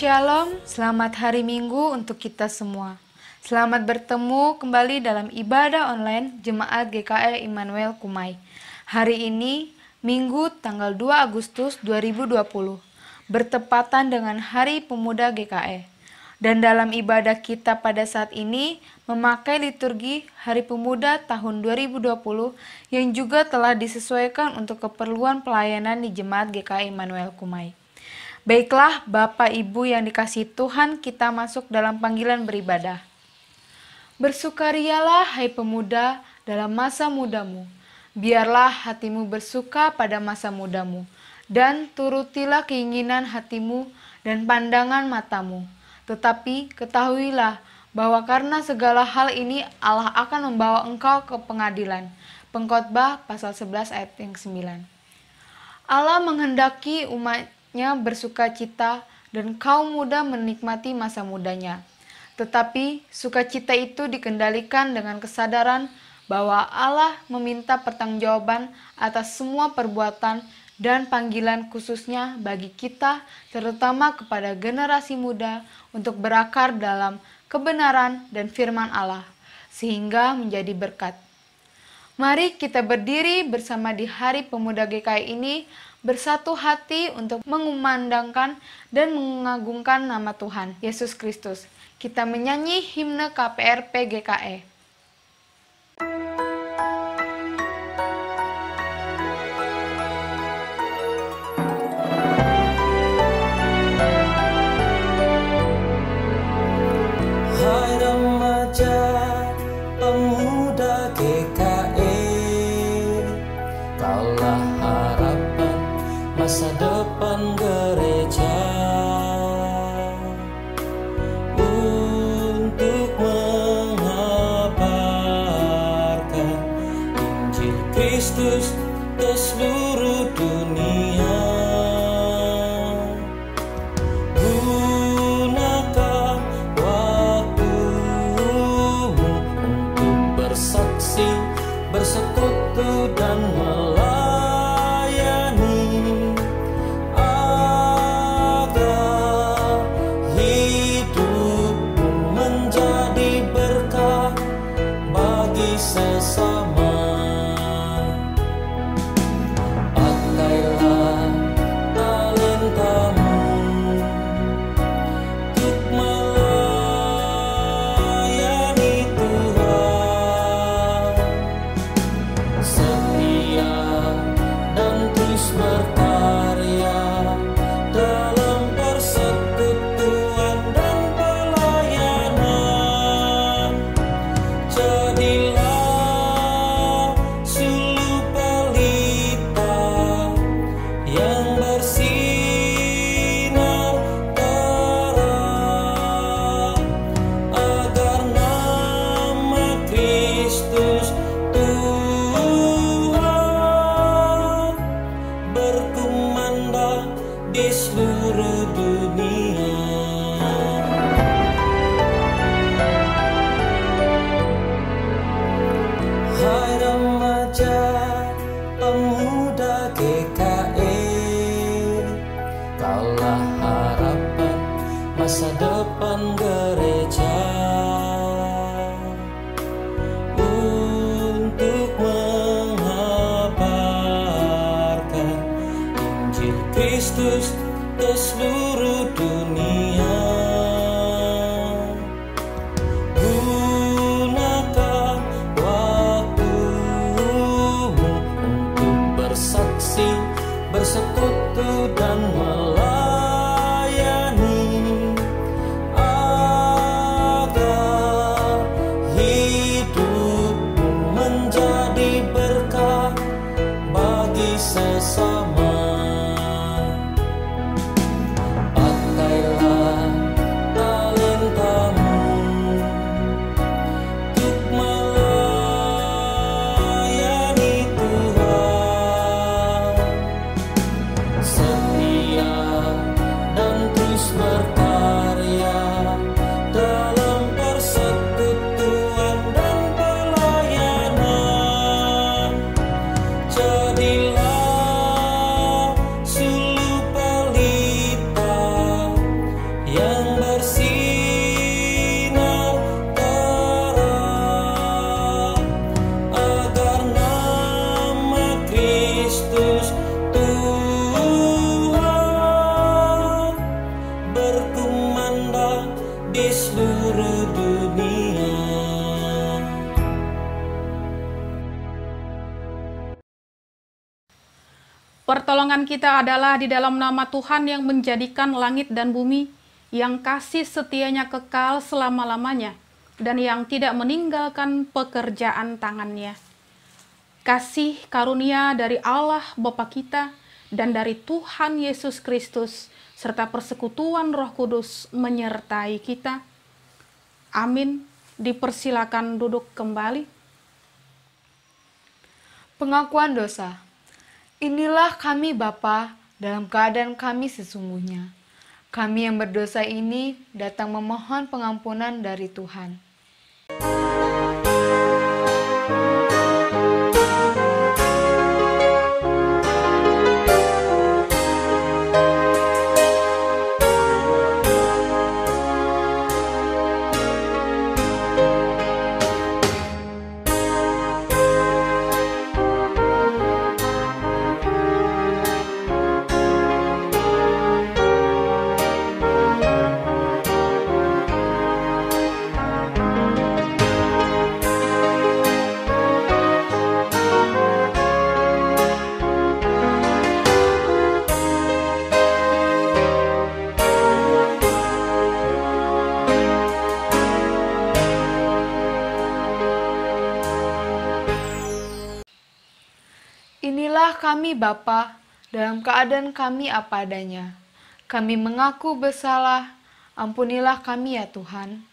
Shalom, selamat hari Minggu untuk kita semua. Selamat bertemu kembali dalam ibadah online Jemaat GKI Immanuel Kumai. Hari ini, Minggu tanggal 2 Agustus 2020, bertepatan dengan Hari Pemuda GKI. Dan dalam ibadah kita pada saat ini, memakai liturgi Hari Pemuda tahun 2020 yang juga telah disesuaikan untuk keperluan pelayanan di Jemaat GKI Immanuel Kumai. Baiklah Bapak Ibu yang dikasihi Tuhan, kita masuk dalam panggilan beribadah. Bersukarialah hai pemuda dalam masa mudamu, biarlah hatimu bersuka pada masa mudamu, dan turutilah keinginan hatimu dan pandangan matamu. Tetapi ketahuilah bahwa karena segala hal ini Allah akan membawa engkau ke pengadilan. Pengkhotbah pasal 11 ayat yang 9. Allah menghendaki umatnya bersukacita dan kaum muda menikmati masa mudanya. Tetapi sukacita itu dikendalikan dengan kesadaran bahwa Allah meminta pertanggungjawaban atas semua perbuatan dan panggilan khususnya bagi kita, terutama kepada generasi muda untuk berakar dalam kebenaran dan firman Allah, sehingga menjadi berkat. Mari kita berdiri bersama di Hari Pemuda GKI ini, bersatu hati untuk mengumandangkan dan mengagungkan nama Tuhan Yesus Kristus. Kita menyanyi himne KPRP GKI. Hai remaja pemuda GKI, kaulah harapan masa depan gereja, untuk mengabarkan Injil Kristus ke seluruh dunia. Gunakan waktumu untuk bersaksi, bersekutu dan melayani, agar hidupmu menjadi berkat bagi sesama. Pakailah talentamu untuk melayani Tuhan, setia dan terus berkarya dalam persekutuan dan pelayanan. Jadilah sulu pelita yang bersih, bersekutu dan melayani, agar hidupmu menjadi berkat bagi sesama. Pakailah talentamu untuk melayani Tuhan, setia dan terus berkarya dalam persekutuan dan pelayanan. Jadilah sulu pelita yang bersih, bersekutu dan melayani, agar hidupmu menjadi berkat bagi sesama. Bersinar terang, agar nama Kristus Tuhan berkumandang di seluruh dunia. Hai remaja pemuda GKI, kaulah harapan masa depan gereja, untuk mengabarkan Injil Kristus ke seluruh dunia. Gunakan waktumu untuk bersaksi, bersekutu dan melayani, agar hidupmu menjadi berkat bagi sesama. Pakailah talentamu untuk melayani Tuhan, setia dan terus berkarya dalam persekutuan dan pelayanan. Jadilah Kristus Tuhan berkumandang di seluruh dunia. Pertolongan kita adalah di dalam nama Tuhan yang menjadikan langit dan bumi, yang kasih setianya kekal selama-lamanya, dan yang tidak meninggalkan pekerjaan tangannya. Kasih karunia dari Allah Bapa kita dan dari Tuhan Yesus Kristus, serta persekutuan Roh Kudus menyertai kita. Amin. Dipersilakan duduk kembali. Pengakuan dosa. Inilah kami Bapa dalam keadaan kami sesungguhnya. Kami yang berdosa ini datang memohon pengampunan dari Tuhan. Inilah kami Bapa, dalam keadaan kami apa adanya. Kami mengaku bersalah, ampunilah kami ya Tuhan.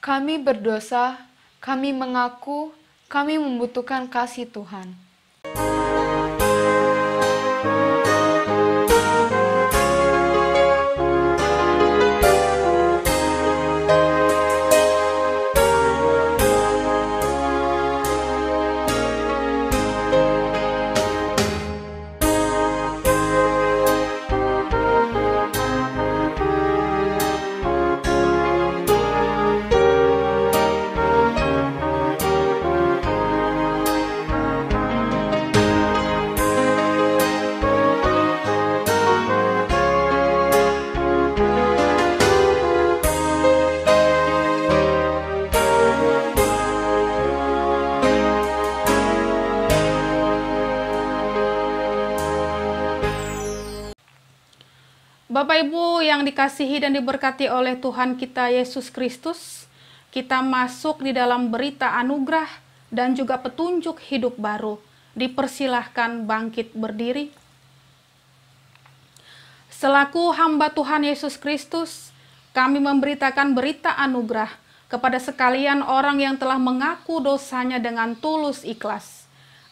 Kami berdosa, kami mengaku, kami membutuhkan kasih Tuhan. Bapak Ibu yang dikasihi dan diberkati oleh Tuhan kita Yesus Kristus, kita masuk di dalam berita anugerah dan juga petunjuk hidup baru. Dipersilahkan bangkit berdiri. Selaku hamba Tuhan Yesus Kristus, kami memberitakan berita anugerah kepada sekalian orang yang telah mengaku dosanya dengan tulus ikhlas.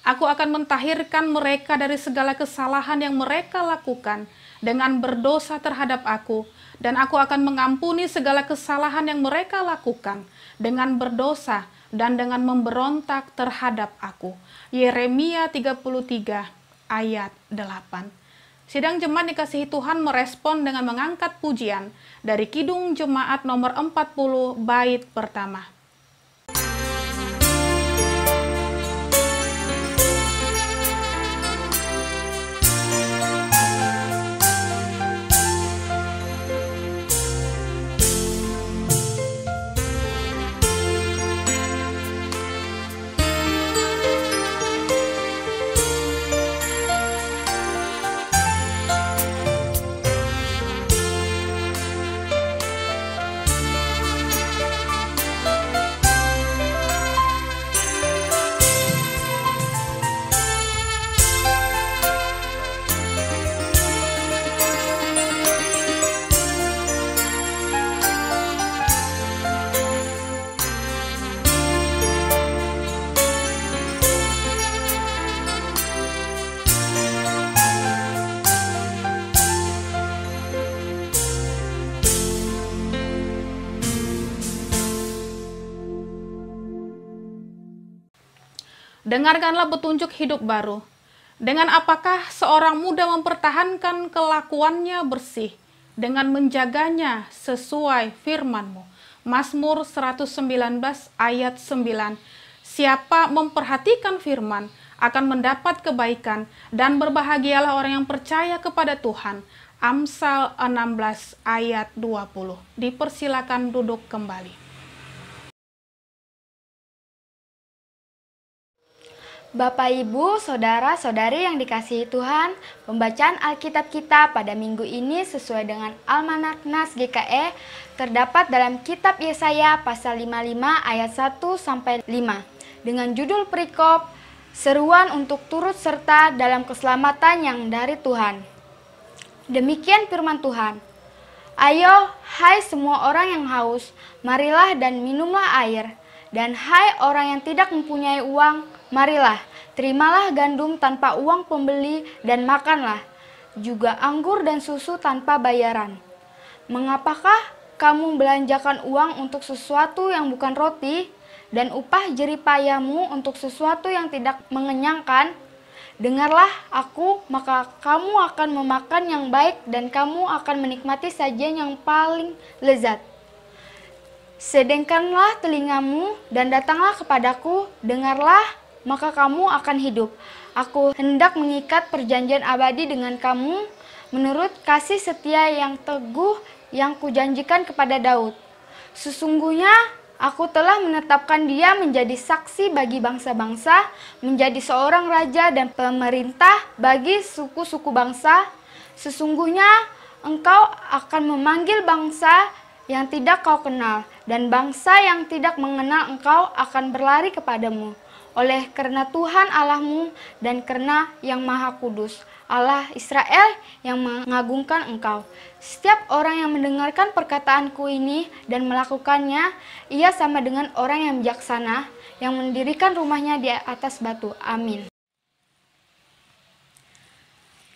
Aku akan mentahirkan mereka dari segala kesalahan yang mereka lakukan dengan berdosa terhadap aku, dan aku akan mengampuni segala kesalahan yang mereka lakukan dengan berdosa dan dengan memberontak terhadap aku. Yeremia 33 ayat 8. Sidang jemaat dikasihi Tuhan merespon dengan mengangkat pujian dari Kidung Jemaat nomor 40 bait pertama. dengarkanlah petunjuk hidup baru. Dengan apakah seorang muda mempertahankan kelakuannya bersih dengan menjaganya sesuai firman-Mu. Mazmur 119 ayat 9. Siapa memperhatikan firman akan mendapat kebaikan dan berbahagialah orang yang percaya kepada Tuhan. Amsal 16 ayat 20. Dipersilakan duduk kembali. Bapak, Ibu, Saudara-saudari yang dikasihi Tuhan, pembacaan Alkitab kita pada minggu ini sesuai dengan Almanak Nas GKE terdapat dalam kitab Yesaya pasal 55 ayat 1-5 dengan judul perikop Seruan untuk turut serta dalam keselamatan yang dari Tuhan. Demikian firman Tuhan. Ayo, hai semua orang yang haus, marilah dan minumlah air. Dan hai orang yang tidak mempunyai uang, marilah, terimalah gandum tanpa uang pembeli dan makanlah, juga anggur dan susu tanpa bayaran. Mengapakah kamu belanjakan uang untuk sesuatu yang bukan roti, dan upah jeripayahmu untuk sesuatu yang tidak mengenyangkan? Dengarlah aku, maka kamu akan memakan yang baik dan kamu akan menikmati sajian yang paling lezat. Sedengkanlah telingamu dan datanglah kepadaku, dengarlah, maka kamu akan hidup. Aku hendak mengikat perjanjian abadi dengan kamu menurut kasih setia yang teguh yang kujanjikan kepada Daud. Sesungguhnya aku telah menetapkan dia menjadi saksi bagi bangsa-bangsa, menjadi seorang raja dan pemerintah bagi suku-suku bangsa. Sesungguhnya engkau akan memanggil bangsa yang tidak kau kenal, dan bangsa yang tidak mengenal engkau akan berlari kepadamu. Oleh karena Tuhan Allahmu dan karena yang Maha Kudus, Allah Israel yang mengagungkan engkau. Setiap orang yang mendengarkan perkataanku ini dan melakukannya, ia sama dengan orang yang bijaksana, yang mendirikan rumahnya di atas batu. Amin.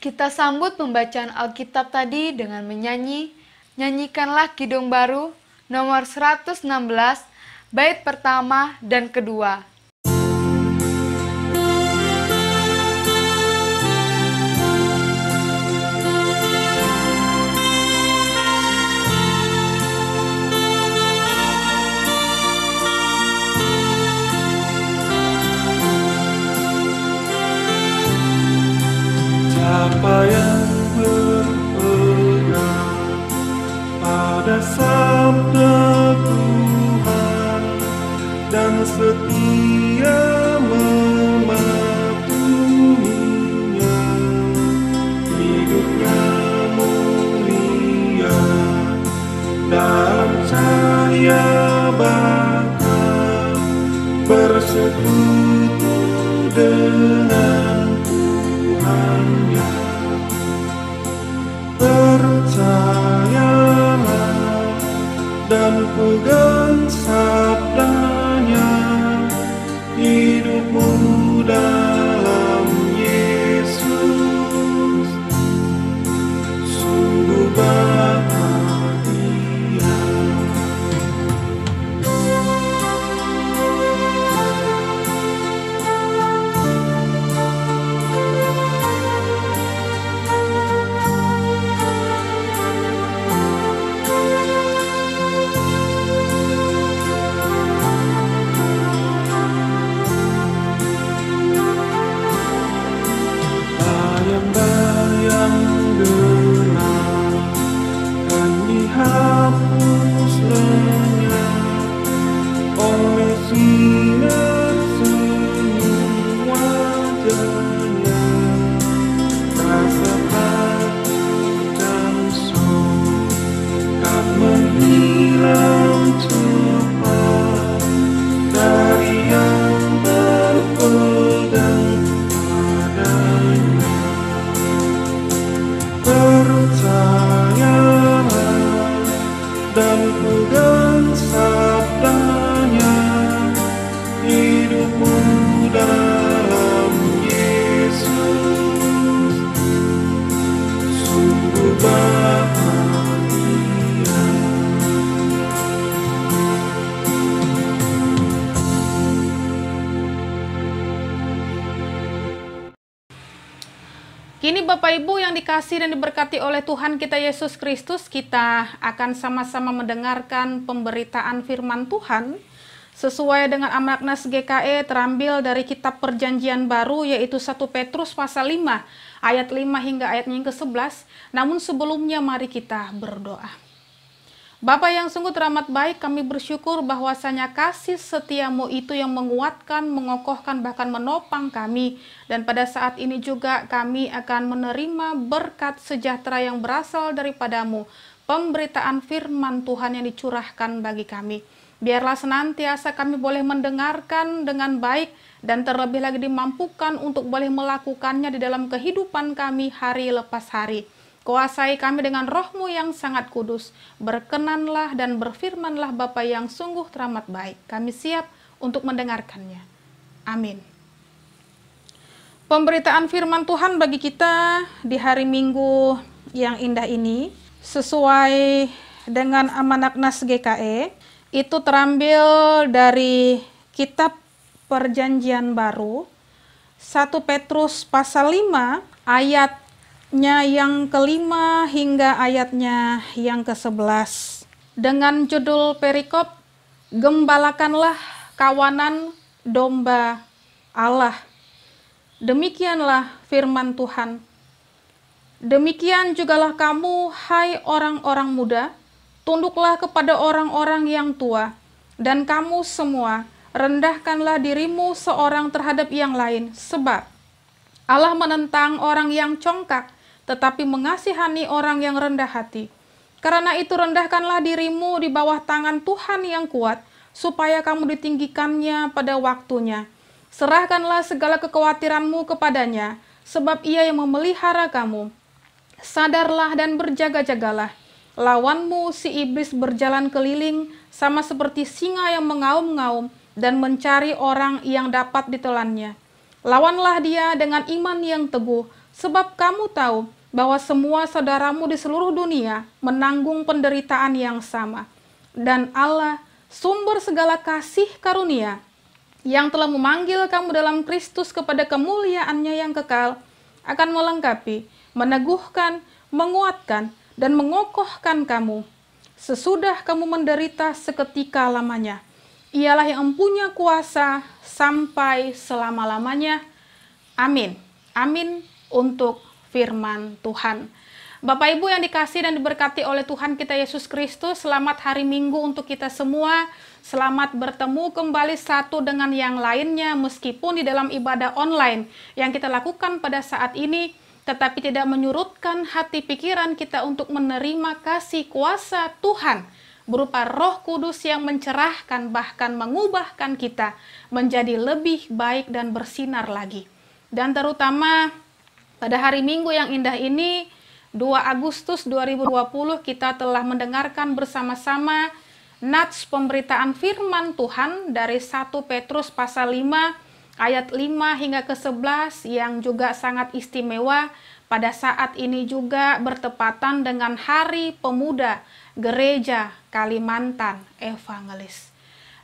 Kita sambut pembacaan Alkitab tadi dengan menyanyi Nyanyikanlah Kidung Baru nomor 116, bait pertama dan kedua. Siapa yang berpegang pada sabda Tuhan dan setia mematuhinya, hidupnya mulia dalam cahaya bakal bersekutu dengan Tuhannya. Percayalah dan pegang sabdanya, hidupmu dalam Yesus sungguh bahagia. Bayang-bayang gelap kan dihapus lenyap oleh sinar senyum wajahnya. Rasa takut dan sok kan menghilang cepat dari yang berpegang padanya. Percayalah dan pegang sabdanya, hidupmu dalam Yesus sungguh bahagia. Kini Bapak Ibu yang dikasihi dan diberkati oleh Tuhan kita Yesus Kristus, kita akan sama-sama mendengarkan pemberitaan firman Tuhan sesuai dengan Almanak Nas GKE terambil dari kitab Perjanjian Baru, yaitu 1 Petrus pasal 5 ayat 5 hingga ayatnya yang ke-11. Namun sebelumnya mari kita berdoa. Bapa yang sungguh teramat baik, kami bersyukur bahwasanya kasih setiamu itu yang menguatkan, mengokohkan, bahkan menopang kami. Dan pada saat ini juga kami akan menerima berkat sejahtera yang berasal daripadamu, pemberitaan firman Tuhan yang dicurahkan bagi kami. Biarlah senantiasa kami boleh mendengarkan dengan baik dan terlebih lagi dimampukan untuk boleh melakukannya di dalam kehidupan kami hari lepas hari. Kuasai kami dengan roh-Mu yang sangat kudus. Berkenanlah dan berfirmanlah Bapa yang sungguh teramat baik. Kami siap untuk mendengarkannya. Amin. Pemberitaan firman Tuhan bagi kita di hari Minggu yang indah ini sesuai dengan Almanak Nas GKE itu terambil dari kitab Perjanjian Baru 1 Petrus pasal 5 ayatnya yang kelima hingga ayatnya yang ke-11 dengan judul perikop Gembalakanlah kawanan domba Allah. Demikianlah firman Tuhan. Demikian jugalah kamu, hai orang-orang muda, tunduklah kepada orang-orang yang tua, dan kamu semua rendahkanlah dirimu seorang terhadap yang lain, sebab Allah menentang orang yang congkak, tetapi mengasihani orang yang rendah hati. Karena itu rendahkanlah dirimu di bawah tangan Tuhan yang kuat, supaya kamu ditinggikannya pada waktunya. Serahkanlah segala kekhawatiranmu kepadanya, sebab Ia yang memelihara kamu. Sadarlah dan berjaga-jagalah. Lawanmu si iblis berjalan keliling, sama seperti singa yang mengaum-ngaum dan mencari orang yang dapat ditelannya. Lawanlah dia dengan iman yang teguh, sebab kamu tahu bahwa semua saudaramu di seluruh dunia menanggung penderitaan yang sama. Dan Allah, sumber segala kasih karunia, yang telah memanggil kamu dalam Kristus kepada kemuliaan-Nya yang kekal, akan melengkapi, meneguhkan, menguatkan, dan mengokohkan kamu, sesudah kamu menderita seketika lamanya. Ialah yang mempunyai kuasa sampai selama-lamanya. Amin. Amin untuk firman Tuhan. Bapak Ibu yang dikasihi dan diberkati oleh Tuhan kita Yesus Kristus, selamat hari Minggu untuk kita semua. Selamat bertemu kembali satu dengan yang lainnya, meskipun di dalam ibadah online yang kita lakukan pada saat ini, tetapi tidak menyurutkan hati pikiran kita untuk menerima kasih kuasa Tuhan berupa Roh Kudus yang mencerahkan, bahkan mengubahkan kita menjadi lebih baik dan bersinar lagi. Dan terutama pada hari Minggu yang indah ini, 2 Agustus 2020, kita telah mendengarkan bersama-sama nats pemberitaan firman Tuhan dari 1 Petrus pasal 5 ayat 5 hingga ke-11 yang juga sangat istimewa. Pada saat ini juga bertepatan dengan Hari Pemuda Gereja Kalimantan Evangelis.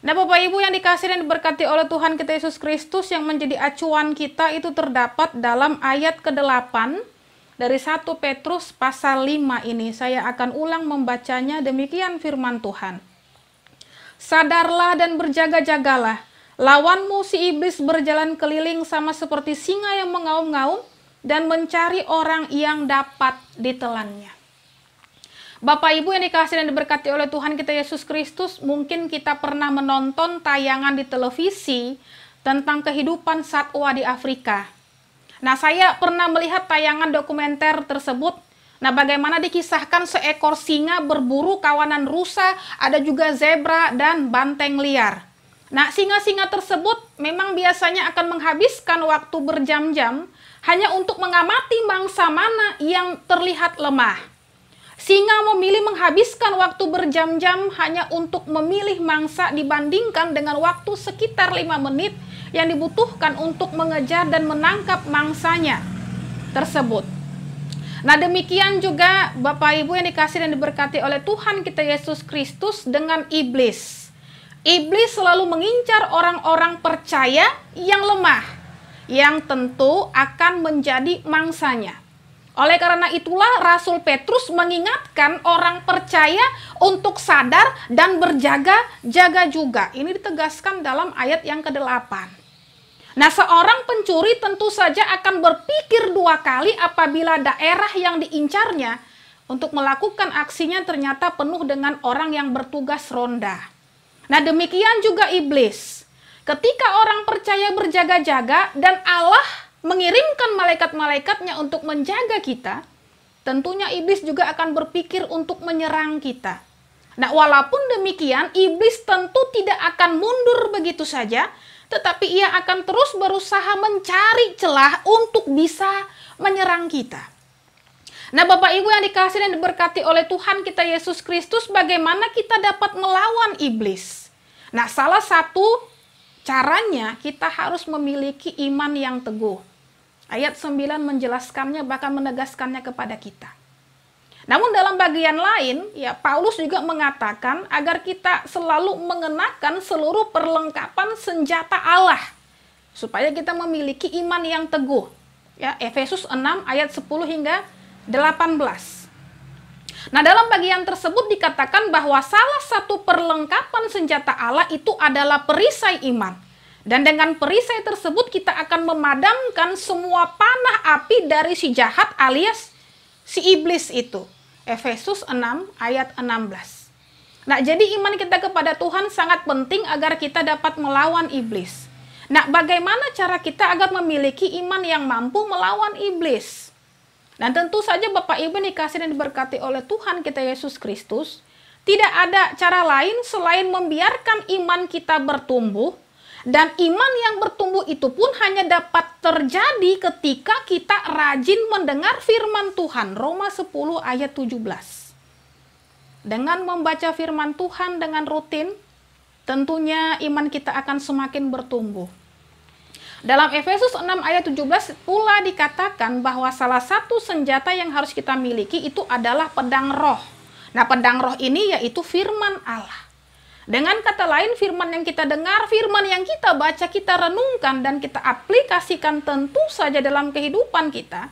Nah, Bapak Ibu yang dikasihi dan diberkati oleh Tuhan kita Yesus Kristus, yang menjadi acuan kita itu terdapat dalam ayat ke-8 dari 1 Petrus pasal 5 ini. Saya akan ulang membacanya, demikian firman Tuhan. Sadarlah dan berjaga-jagalah. Lawanmu si iblis berjalan keliling sama seperti singa yang mengaum-ngaum dan mencari orang yang dapat ditelannya. Bapak Ibu yang dikasihi dan diberkati oleh Tuhan kita Yesus Kristus, mungkin kita pernah menonton tayangan di televisi tentang kehidupan satwa di Afrika. Nah, saya pernah melihat tayangan dokumenter tersebut. Nah, bagaimana dikisahkan seekor singa berburu kawanan rusa, ada juga zebra dan banteng liar. Nah, singa-singa tersebut memang biasanya akan menghabiskan waktu berjam-jam hanya untuk mengamati mangsa mana yang terlihat lemah. Singa memilih menghabiskan waktu berjam-jam hanya untuk memilih mangsa dibandingkan dengan waktu sekitar 5 menit yang dibutuhkan untuk mengejar dan menangkap mangsanya tersebut. Nah, demikian juga Bapak Ibu yang dikasihi dan diberkati oleh Tuhan kita Yesus Kristus dengan iblis. Iblis selalu mengincar orang-orang percaya yang lemah, yang tentu akan menjadi mangsanya. Oleh karena itulah Rasul Petrus mengingatkan orang percaya untuk sadar dan berjaga-jaga juga. Ini ditegaskan dalam ayat yang ke-8. Nah, seorang pencuri tentu saja akan berpikir 2 kali apabila daerah yang diincarnya untuk melakukan aksinya ternyata penuh dengan orang yang bertugas ronda. Nah, demikian juga iblis. Ketika orang percaya berjaga-jaga dan Allah mengirimkan malaikat-malaikatnya untuk menjaga kita, tentunya iblis juga akan berpikir untuk menyerang kita. Nah, walaupun demikian, iblis tentu tidak akan mundur begitu saja, tetapi ia akan terus berusaha mencari celah untuk bisa menyerang kita. Nah, Bapak Ibu yang dikasihi dan diberkati oleh Tuhan kita Yesus Kristus, bagaimana kita dapat melawan iblis? Nah, salah satu caranya kita harus memiliki iman yang teguh. Ayat 9 menjelaskannya, bahkan menegaskannya kepada kita. Namun dalam bagian lain, ya Paulus juga mengatakan agar kita selalu mengenakan seluruh perlengkapan senjata Allah supaya kita memiliki iman yang teguh. Ya, Efesus 6 ayat 10 hingga 18. Nah, dalam bagian tersebut dikatakan bahwa salah satu perlengkapan senjata Allah itu adalah perisai iman. Dan dengan perisai tersebut kita akan memadamkan semua panah api dari si jahat alias si iblis itu. Efesus 6 ayat 16. Nah, jadi iman kita kepada Tuhan sangat penting agar kita dapat melawan iblis. Nah, bagaimana cara kita agar memiliki iman yang mampu melawan iblis? Dan tentu saja Bapak Ibu dikasihi dan diberkati oleh Tuhan kita Yesus Kristus, tidak ada cara lain selain membiarkan iman kita bertumbuh. Dan iman yang bertumbuh itu pun hanya dapat terjadi ketika kita rajin mendengar firman Tuhan. Roma 10 ayat 17. Dengan membaca firman Tuhan dengan rutin, tentunya iman kita akan semakin bertumbuh. Dalam Efesus 6 ayat 17 pula dikatakan bahwa salah satu senjata yang harus kita miliki itu adalah pedang roh. Nah, pedang roh ini yaitu firman Allah. Dengan kata lain, firman yang kita dengar, firman yang kita baca, kita renungkan, dan kita aplikasikan tentu saja dalam kehidupan kita.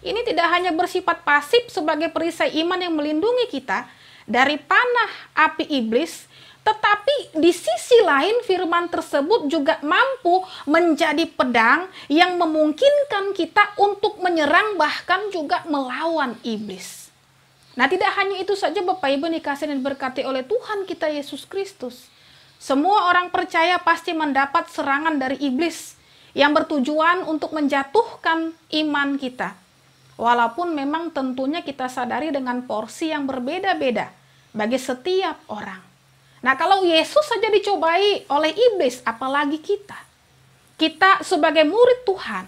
Ini tidak hanya bersifat pasif sebagai perisai iman yang melindungi kita dari panah api iblis, tetapi di sisi lain firman tersebut juga mampu menjadi pedang yang memungkinkan kita untuk menyerang bahkan juga melawan iblis. Nah, tidak hanya itu saja Bapak Ibu dikasihi dan diberkati oleh Tuhan kita Yesus Kristus. Semua orang percaya pasti mendapat serangan dari iblis yang bertujuan untuk menjatuhkan iman kita. Walaupun memang tentunya kita sadari dengan porsi yang berbeda-beda bagi setiap orang. Nah, kalau Yesus saja dicobai oleh iblis, apalagi kita. Kita sebagai murid Tuhan,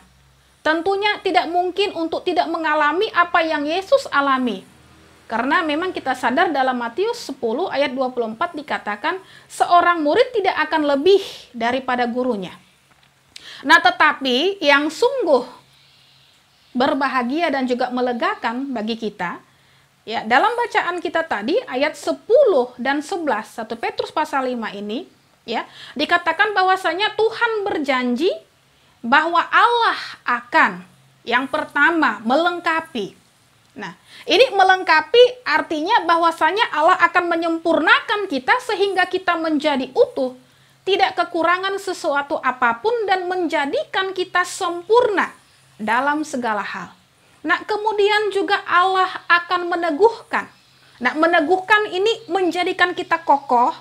tentunya tidak mungkin untuk tidak mengalami apa yang Yesus alami. Karena memang kita sadar dalam Matius 10 ayat 24 dikatakan seorang murid tidak akan lebih daripada gurunya. Nah, tetapi yang sungguh berbahagia dan juga melegakan bagi kita, ya dalam bacaan kita tadi ayat 10 dan 11 1 Petrus pasal 5 ini, ya dikatakan bahwasanya Tuhan berjanji bahwa Allah akan yang pertama melengkapi. Nah, ini melengkapi artinya bahwasanya Allah akan menyempurnakan kita sehingga kita menjadi utuh, tidak kekurangan sesuatu apapun dan menjadikan kita sempurna dalam segala hal. Nah, kemudian juga Allah akan meneguhkan. Nah, meneguhkan ini menjadikan kita kokoh,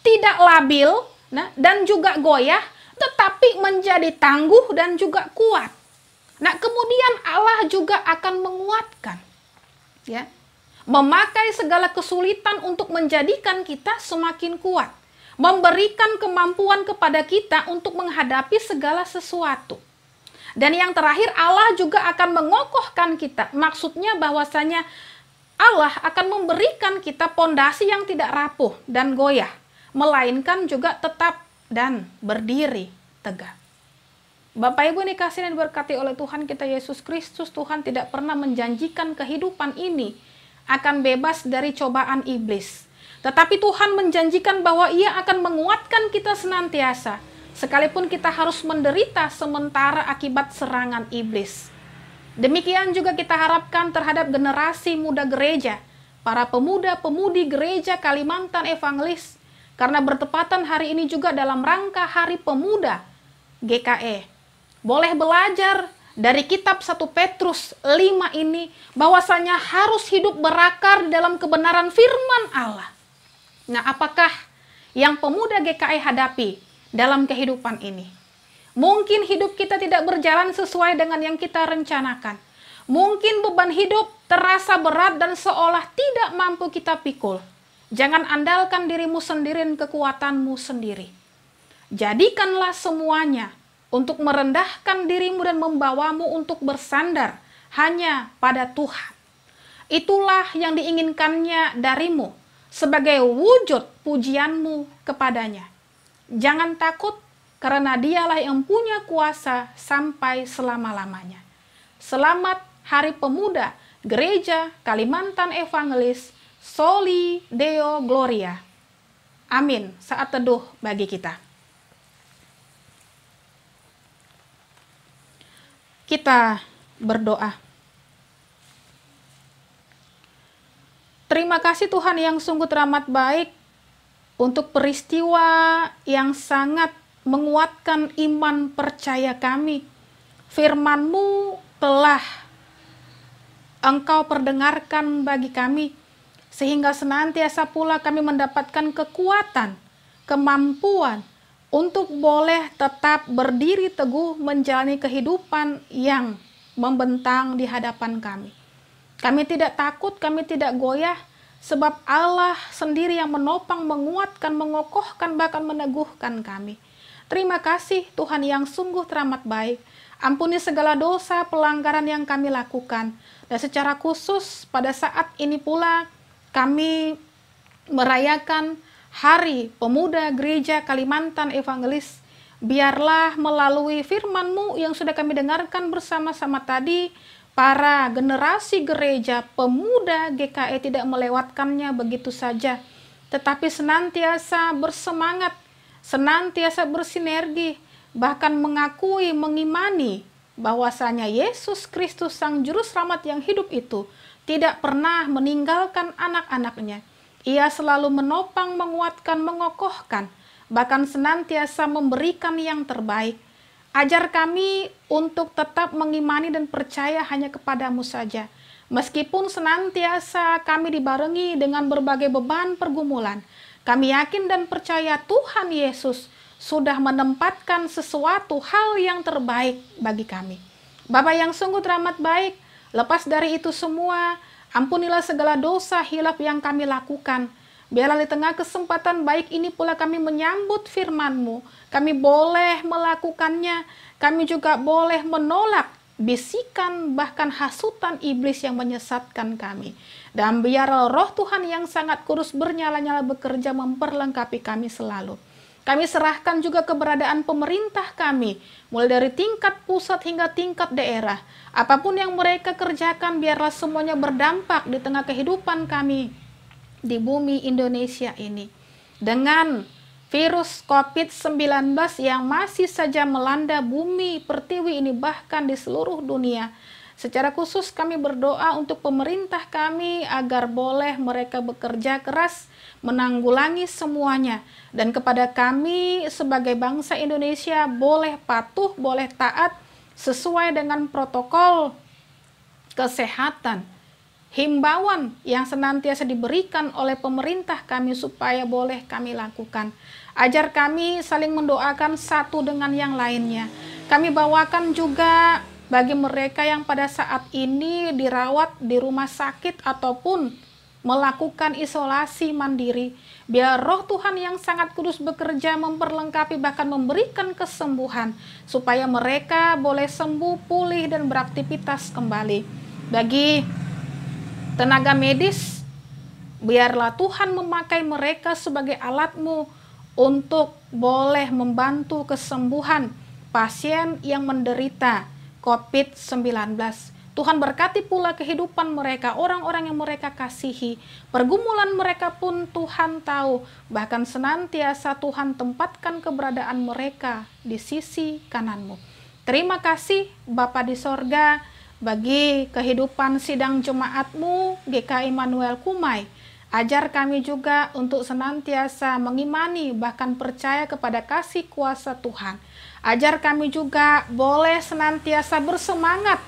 tidak labil, nah, dan juga goyah, tetapi menjadi tangguh dan juga kuat. Nah, kemudian Allah juga akan menguatkan. Ya, memakai segala kesulitan untuk menjadikan kita semakin kuat, memberikan kemampuan kepada kita untuk menghadapi segala sesuatu. Dan yang terakhir, Allah juga akan mengokohkan kita. Maksudnya bahwasanya Allah akan memberikan kita pondasi yang tidak rapuh dan goyah, melainkan juga tetap dan berdiri tegak. Bapak Ibu dikasihi dan diberkati oleh Tuhan kita Yesus Kristus, Tuhan tidak pernah menjanjikan kehidupan ini akan bebas dari cobaan iblis. Tetapi Tuhan menjanjikan bahwa Ia akan menguatkan kita senantiasa, sekalipun kita harus menderita sementara akibat serangan iblis. Demikian juga kita harapkan terhadap generasi muda gereja, para pemuda-pemudi gereja Kalimantan Evangelis, karena bertepatan hari ini juga dalam rangka Hari Pemuda GKE. Boleh belajar dari kitab 1 Petrus 5 ini, bahwasanya harus hidup berakar di dalam kebenaran firman Allah. Nah, apakah yang pemuda GKE hadapi dalam kehidupan ini? Mungkin hidup kita tidak berjalan sesuai dengan yang kita rencanakan. Mungkin beban hidup terasa berat dan seolah tidak mampu kita pikul. Jangan andalkan dirimu sendiri dan kekuatanmu sendiri. Jadikanlah semuanya untuk merendahkan dirimu dan membawamu untuk bersandar hanya pada Tuhan. Itulah yang diinginkannya darimu sebagai wujud pujianmu kepadanya. Jangan takut, karena Dialah yang punya kuasa sampai selama-lamanya. Selamat Hari Pemuda Gereja Kalimantan Evangelis, Soli Deo Gloria. Amin. Saat teduh bagi kita. Kita berdoa. Terima kasih Tuhan yang sungguh teramat baik untuk peristiwa yang sangat menguatkan iman percaya kami. Firman-Mu telah Engkau perdengarkan bagi kami, sehingga senantiasa pula kami mendapatkan kekuatan, kemampuan, untuk boleh tetap berdiri teguh menjalani kehidupan yang membentang di hadapan kami. Kami tidak takut, kami tidak goyah, sebab Allah sendiri yang menopang, menguatkan, mengokohkan, bahkan meneguhkan kami. Terima kasih Tuhan yang sungguh teramat baik. Ampuni segala dosa pelanggaran yang kami lakukan. Dan secara khusus pada saat ini pula kami merayakan Hari Pemuda Gereja Kalimantan Evangelis. Biarlah melalui firman-Mu yang sudah kami dengarkan bersama-sama tadi, para generasi gereja pemuda GKE tidak melewatkannya begitu saja, tetapi senantiasa bersemangat, senantiasa bersinergi, bahkan mengakui, mengimani bahwasanya Yesus Kristus Sang Juru Selamat yang hidup itu tidak pernah meninggalkan anak-anaknya. Ia selalu menopang, menguatkan, mengokohkan, bahkan senantiasa memberikan yang terbaik. Ajar kami untuk tetap mengimani dan percaya hanya kepada-Mu saja. Meskipun senantiasa kami dibarengi dengan berbagai beban pergumulan, kami yakin dan percaya Tuhan Yesus sudah menempatkan sesuatu hal yang terbaik bagi kami. Bapa yang sungguh teramat baik, lepas dari itu semua, ampunilah segala dosa hilaf yang kami lakukan. Biarlah di tengah kesempatan baik ini pula kami menyambut firman-Mu. Kami boleh melakukannya. Kami juga boleh menolak bisikan bahkan hasutan iblis yang menyesatkan kami. Dan biarlah roh Tuhan yang sangat kudus bernyala-nyala bekerja memperlengkapi kami selalu. Kami serahkan juga keberadaan pemerintah kami, mulai dari tingkat pusat hingga tingkat daerah. Apapun yang mereka kerjakan, biarlah semuanya berdampak di tengah kehidupan kami di bumi Indonesia ini. Dengan virus COVID-19 yang masih saja melanda bumi pertiwi ini, bahkan di seluruh dunia. Secara khusus kami berdoa untuk pemerintah kami agar boleh mereka bekerja keras menanggulangi semuanya. Dan kepada kami sebagai bangsa Indonesia boleh patuh, boleh taat sesuai dengan protokol kesehatan, himbauan yang senantiasa diberikan oleh pemerintah kami supaya boleh kami lakukan. Ajar kami saling mendoakan satu dengan yang lainnya. Kami bawakan juga bagi mereka yang pada saat ini dirawat di rumah sakit ataupun melakukan isolasi mandiri. Biar roh Tuhan yang sangat kudus bekerja memperlengkapi bahkan memberikan kesembuhan supaya mereka boleh sembuh, pulih dan beraktivitas kembali. Bagi tenaga medis, biarlah Tuhan memakai mereka sebagai alat-Mu untuk boleh membantu kesembuhan pasien yang menderita COVID-19. Tuhan berkati pula kehidupan mereka, orang-orang yang mereka kasihi. Pergumulan mereka pun Tuhan tahu, bahkan senantiasa Tuhan tempatkan keberadaan mereka di sisi kanan-Mu. Terima kasih Bapa di sorga, bagi kehidupan sidang jemaat-Mu GKI Immanuel Kumai. Ajar kami juga untuk senantiasa mengimani bahkan percaya kepada kasih kuasa Tuhan. Ajar kami juga boleh senantiasa bersemangat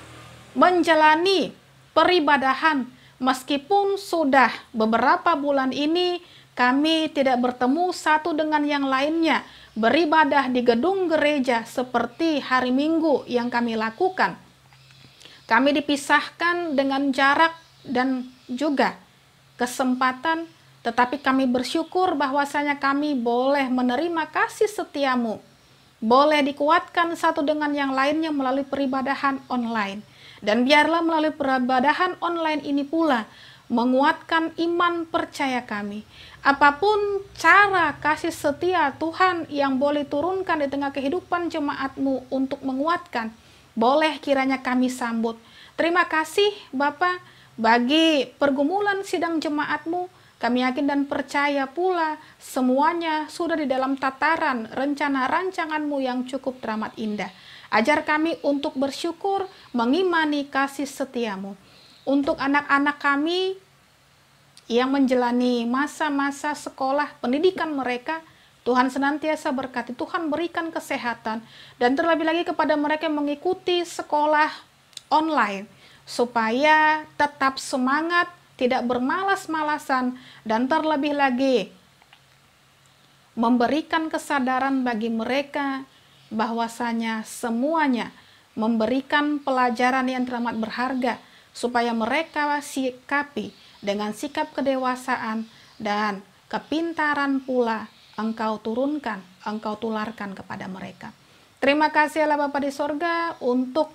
menjalani peribadahan meskipun sudah beberapa bulan ini kami tidak bertemu satu dengan yang lainnya, beribadah di gedung gereja seperti hari Minggu yang kami lakukan. Kami dipisahkan dengan jarak dan juga kesempatan, tetapi kami bersyukur bahwasanya kami boleh menerima kasih setia-Mu, boleh dikuatkan satu dengan yang lainnya melalui peribadahan online. Dan biarlah melalui peribadahan online ini pula menguatkan iman percaya kami. Apapun cara kasih setia Tuhan yang boleh turunkan di tengah kehidupan jemaat-Mu untuk menguatkan, boleh kiranya kami sambut. Terima kasih Bapa bagi pergumulan sidang jemaat-Mu. Kami yakin dan percaya pula semuanya sudah di dalam tataran rencana rancangan-Mu yang cukup teramat indah. Ajar kami untuk bersyukur, mengimani kasih setia-Mu. Untuk anak-anak kami yang menjalani masa-masa sekolah pendidikan mereka, Tuhan senantiasa berkati, Tuhan berikan kesehatan, dan terlebih lagi kepada mereka yang mengikuti sekolah online, supaya tetap semangat, tidak bermalas-malasan, dan terlebih lagi memberikan kesadaran bagi mereka bahwasanya semuanya memberikan pelajaran yang teramat berharga, supaya mereka sikapi dengan sikap kedewasaan dan kepintaran pula Engkau turunkan, Engkau tularkan kepada mereka. Terima kasih Allah Bapa di sorga untuk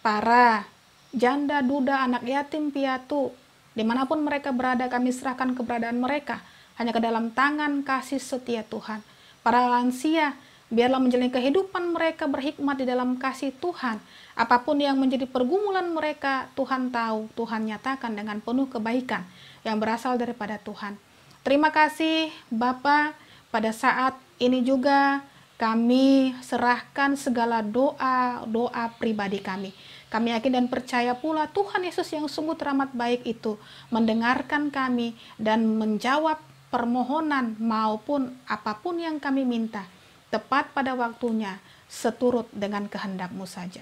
para janda, duda, anak yatim, piatu, dimanapun mereka berada, kami serahkan keberadaan mereka hanya ke dalam tangan kasih setia Tuhan. Para lansia, biarlah menjalani kehidupan mereka berhikmat di dalam kasih Tuhan. Apapun yang menjadi pergumulan mereka, Tuhan tahu, Tuhan nyatakan dengan penuh kebaikan yang berasal daripada Tuhan. Terima kasih Bapa, pada saat ini juga kami serahkan segala doa pribadi kami. Kami yakin dan percaya pula Tuhan Yesus yang sungguh teramat baik itu mendengarkan kami dan menjawab permohonan maupun apapun yang kami minta tepat pada waktunya seturut dengan kehendak-Mu saja.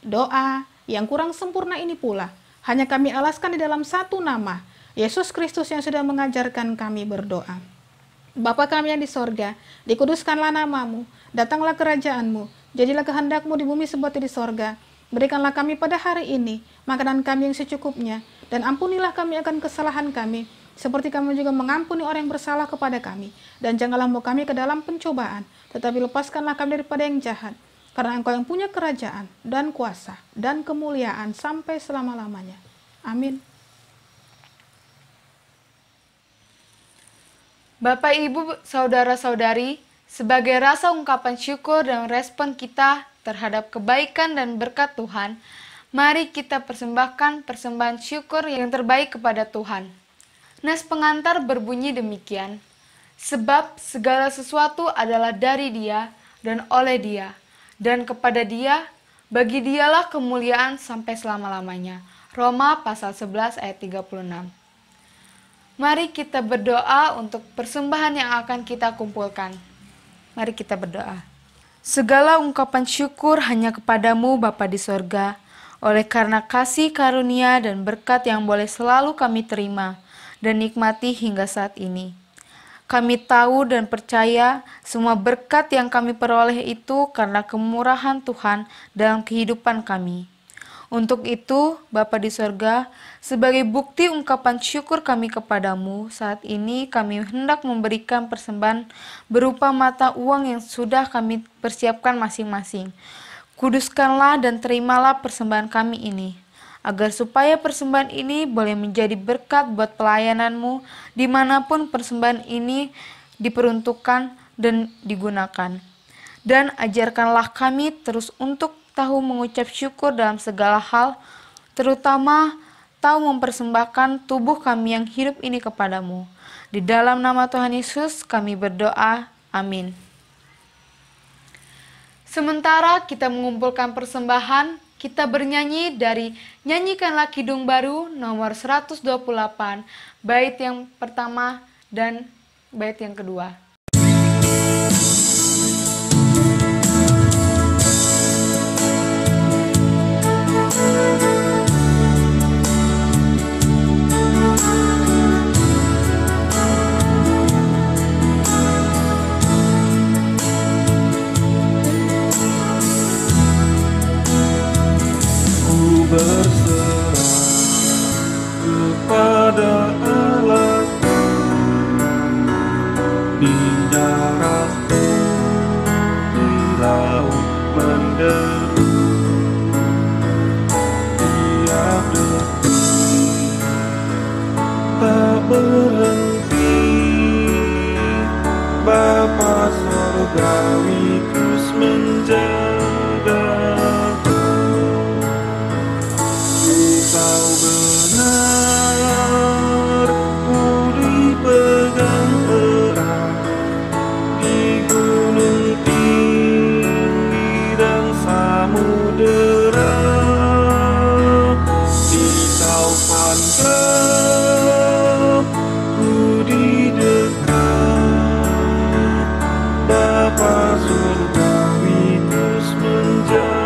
Doa yang kurang sempurna ini pula hanya kami alaskan di dalam satu nama, Yesus Kristus yang sudah mengajarkan kami berdoa. Bapa kami yang di sorga, dikuduskanlah nama-Mu, datanglah kerajaan-Mu, jadilah kehendak-Mu di bumi seperti di sorga. Berikanlah kami pada hari ini makanan kami yang secukupnya, dan ampunilah kami akan kesalahan kami, seperti kami juga mengampuni orang yang bersalah kepada kami. Dan janganlah membawa kami ke dalam pencobaan, tetapi lepaskanlah kami daripada yang jahat. Karena Engkau yang punya kerajaan, dan kuasa, dan kemuliaan sampai selama-lamanya. Amin. Bapak, Ibu, Saudara-saudari, sebagai rasa ungkapan syukur dan respon kita terhadap kebaikan dan berkat Tuhan, mari kita persembahkan persembahan syukur yang terbaik kepada Tuhan. Nas pengantar berbunyi demikian, sebab segala sesuatu adalah dari Dia dan oleh Dia, dan kepada Dia, bagi Dialah kemuliaan sampai selama-lamanya. Roma pasal 11 ayat 36. Mari kita berdoa untuk persembahan yang akan kita kumpulkan. Mari kita berdoa. Segala ungkapan syukur hanya kepadamu Bapa di sorga, oleh karena kasih karunia dan berkat yang boleh selalu kami terima dan nikmati hingga saat ini. Kami tahu dan percaya semua berkat yang kami peroleh itu karena kemurahan Tuhan dalam kehidupan kami. Untuk itu, Bapa di sorga, sebagai bukti ungkapan syukur kami kepadamu, saat ini kami hendak memberikan persembahan berupa mata uang yang sudah kami persiapkan masing-masing. Kuduskanlah dan terimalah persembahan kami ini, agar supaya persembahan ini boleh menjadi berkat buat pelayananmu dimanapun persembahan ini diperuntukkan dan digunakan. Dan ajarkanlah kami terus untuk tahu mengucap syukur dalam segala hal, terutama tahu mempersembahkan tubuh kami yang hidup ini kepadamu. Di dalam nama Tuhan Yesus kami berdoa, amin. Sementara kita mengumpulkan persembahan, kita bernyanyi dari Nyanyikanlah Kidung Baru nomor 128, bait yang pertama dan bait yang kedua. Berserah kepada Allah di daratku, di laut menderu, tiap detik tak berhenti. Bapa Sorgawi terus menjagaku. Kau benar, ku dipegang erat di gunung tinggi dan samudera, di taufan gelap ku didekat. Bapa Surgawi terus menjagaku.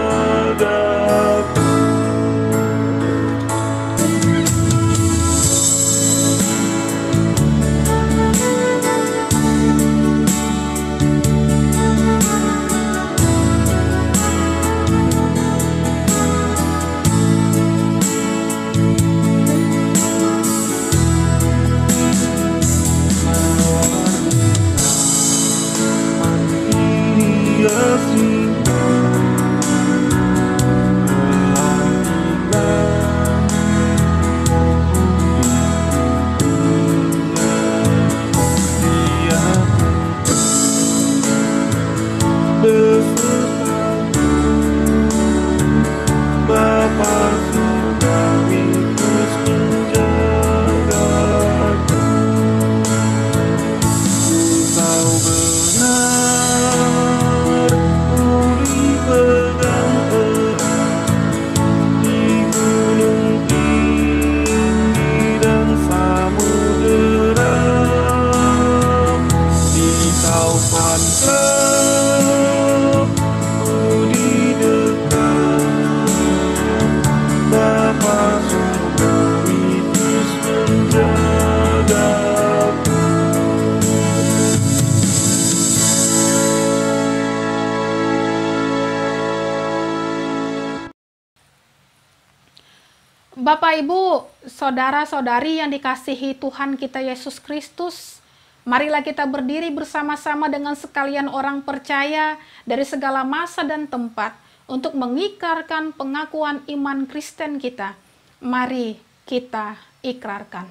Bapak, Ibu, saudara-saudari yang dikasihi Tuhan kita Yesus Kristus, marilah kita berdiri bersama-sama dengan sekalian orang percaya dari segala masa dan tempat untuk mengikrarkan pengakuan iman Kristen kita. Mari kita ikrarkan.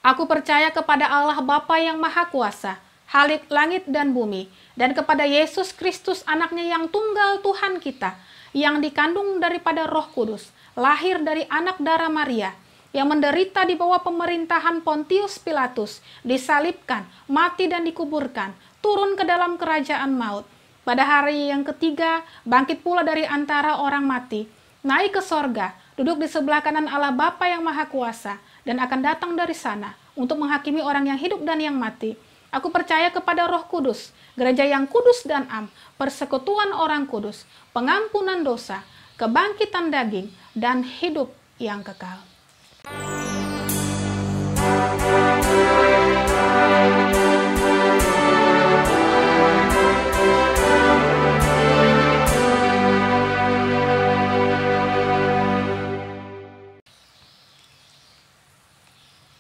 Aku percaya kepada Allah Bapa yang Maha Kuasa, Khalik langit dan bumi, dan kepada Yesus Kristus anaknya yang tunggal Tuhan kita, yang dikandung daripada Roh Kudus, lahir dari anak darah Maria, yang menderita di bawah pemerintahan Pontius Pilatus, disalibkan, mati dan dikuburkan, turun ke dalam kerajaan maut. Pada hari yang ketiga, bangkit pula dari antara orang mati, naik ke sorga, duduk di sebelah kanan Allah Bapa yang Maha Kuasa, dan akan datang dari sana untuk menghakimi orang yang hidup dan yang mati. Aku percaya kepada Roh Kudus, gereja yang kudus dan am, persekutuan orang kudus, pengampunan dosa, kebangkitan daging, dan hidup yang kekal.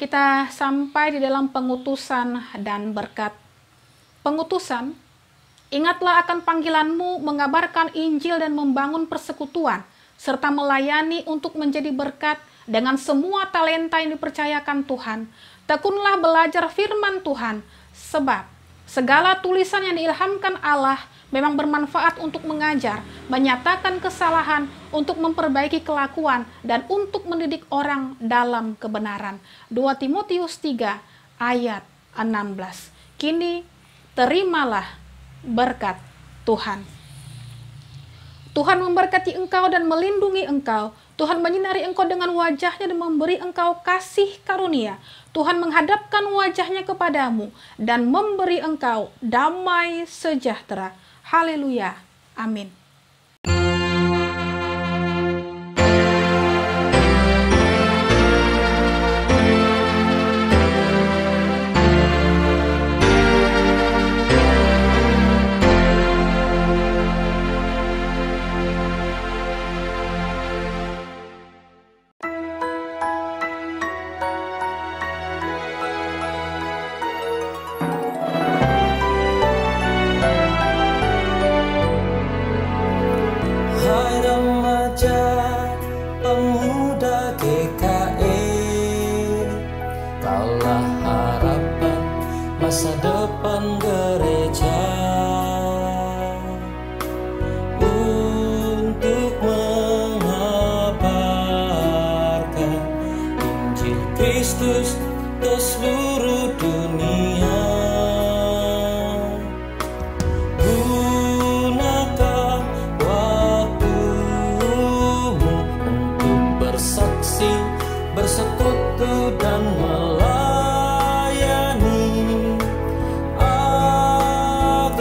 Kita sampai di dalam pengutusan dan berkat. Pengutusan, ingatlah akan panggilanmu mengabarkan Injil dan membangun persekutuan, serta melayani untuk menjadi berkat dengan semua talenta yang dipercayakan Tuhan. Tekunlah belajar firman Tuhan, sebab segala tulisan yang diilhamkan Allah memang bermanfaat untuk mengajar, menyatakan kesalahan, untuk memperbaiki kelakuan, dan untuk mendidik orang dalam kebenaran. 2 Timotius 3 ayat 16. Kini terimalah berkat Tuhan. Tuhan memberkati engkau dan melindungi engkau. Tuhan menyinari engkau dengan wajahnya dan memberi engkau kasih karunia. Tuhan menghadapkan wajahnya kepadamu dan memberi engkau damai sejahtera. Haleluya. Amin. Hai remaja pemuda GKE, kaulah harapan masa depan gereja, untuk mengabarkan Injil Kristus ke seluruh dunia. Gunakan waktumu untuk bersaksi, bersekutu dan melayani, agar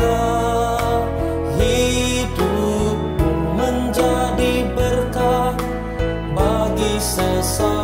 hidupmu menjadi berkah bagi sesama.